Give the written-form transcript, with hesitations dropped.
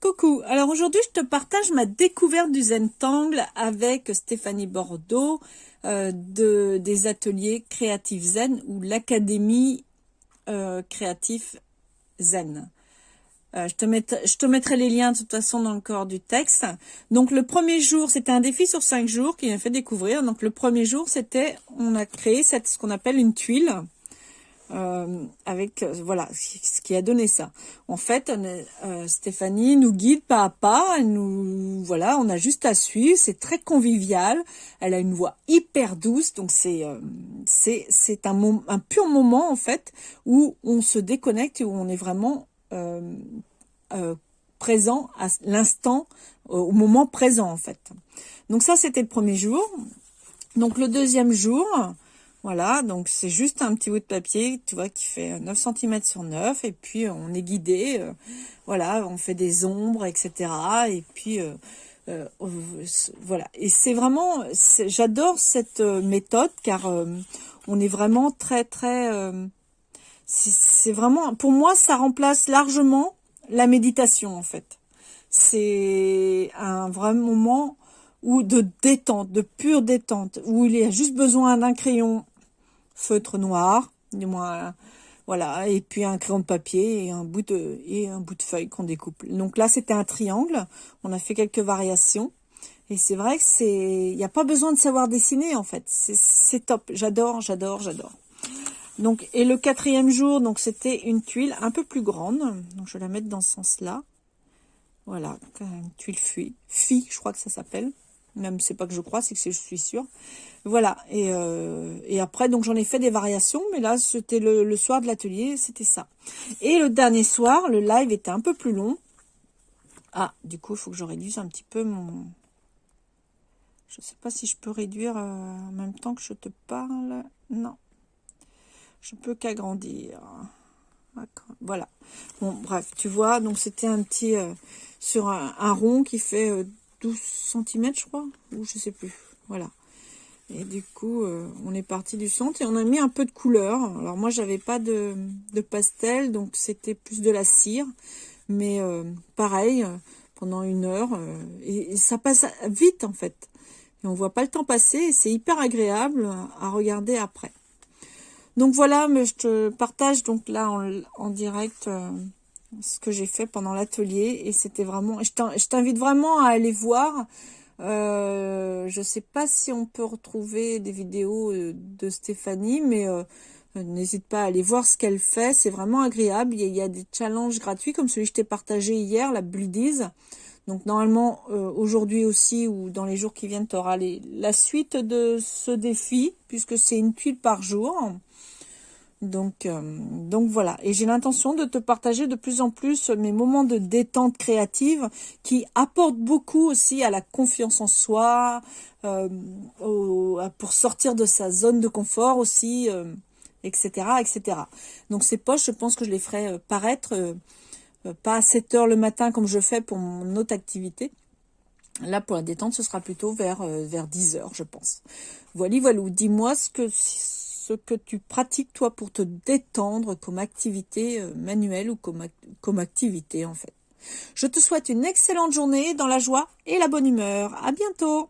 Coucou, alors aujourd'hui je te partage ma découverte du Zentangle avec Stéphanie Bordeaux des ateliers Créative Zen ou l'Académie Créatif Zen. Je te mettrai les liens de toute façon dans le corps du texte. Donc le premier jour, c'était un défi sur 5 jours qui m'a fait découvrir. Donc le premier jour, on a créé ce qu'on appelle une tuile. Voilà ce qui a donné ça. En fait, Stéphanie nous guide pas à pas. Voilà, on a juste à suivre. C'est très convivial. Elle a une voix hyper douce, donc c'est un pur moment en fait où on se déconnecte et où on est vraiment présent à l'instant, au moment présent en fait. Donc ça, c'était le premier jour. Donc le deuxième jour. Voilà, donc c'est juste un petit bout de papier, tu vois, qui fait 9 cm sur 9, et puis on est guidé, voilà, on fait des ombres, etc. Et puis, voilà. Et c'est vraiment, j'adore cette méthode, car on est vraiment très, c'est vraiment, pour moi, ça remplace largement la méditation, en fait. C'est un vrai moment de détente, de pure détente, où il y a juste besoin d'un crayon feutre noir, du moins, voilà, et puis un crayon de papier et un bout de feuille qu'on découpe. Donc là, c'était un triangle. On a fait quelques variations. Et c'est vrai que il n'y a pas besoin de savoir dessiner, en fait. C'est top. J'adore. Donc, et le quatrième jour, donc, c'était une tuile un peu plus grande. Donc, je vais la mettre dans ce sens-là. Voilà. Une tuile Phi, je crois que ça s'appelle. Même, c'est pas que je crois, c'est que je suis sûre. Voilà, et après, donc j'en ai fait des variations, mais là, c'était le soir de l'atelier, c'était ça. Et le dernier soir, le live était un peu plus long. Ah, du coup, il faut que je réduise un petit peu mon... Je sais pas si je peux réduire en même temps que je te parle. Non, je peux qu'agrandir. Voilà. Bon, bref, tu vois, donc c'était un petit... sur un rond qui fait 12 cm, je crois, ou je sais plus. Voilà. Et du coup, on est parti du centre et on a mis un peu de couleur. Alors moi, j'avais pas de pastel, donc c'était plus de la cire. Mais pareil, pendant 1 heure, et ça passe vite en fait. Et on voit pas le temps passer et c'est hyper agréable à regarder après. Donc voilà, mais je te partage donc là en direct ce que j'ai fait pendant l'atelier. Et c'était vraiment... Je t'invite vraiment à aller voir. Je sais pas si on peut retrouver des vidéos de Stéphanie, mais n'hésite pas à aller voir ce qu'elle fait. C'est vraiment agréable. Il y a des challenges gratuits comme celui que je t'ai partagé hier, la Bloodies. Donc normalement aujourd'hui aussi ou dans les jours qui viennent, tu auras la suite de ce défi puisque c'est une tuile par jour. Donc voilà, et j'ai l'intention de te partager de plus en plus mes moments de détente créative qui apportent beaucoup aussi à la confiance en soi, pour sortir de sa zone de confort aussi, etc., etc. Donc ces posts, je pense que je les ferai paraître, pas à 7 heures le matin comme je fais pour mon autre activité. Là, pour la détente, ce sera plutôt vers 10 heures, je pense. Voilà, dis-moi ce que tu pratiques, toi, pour te détendre comme activité manuelle ou comme activité, en fait. Je te souhaite une excellente journée dans la joie et la bonne humeur. À bientôt!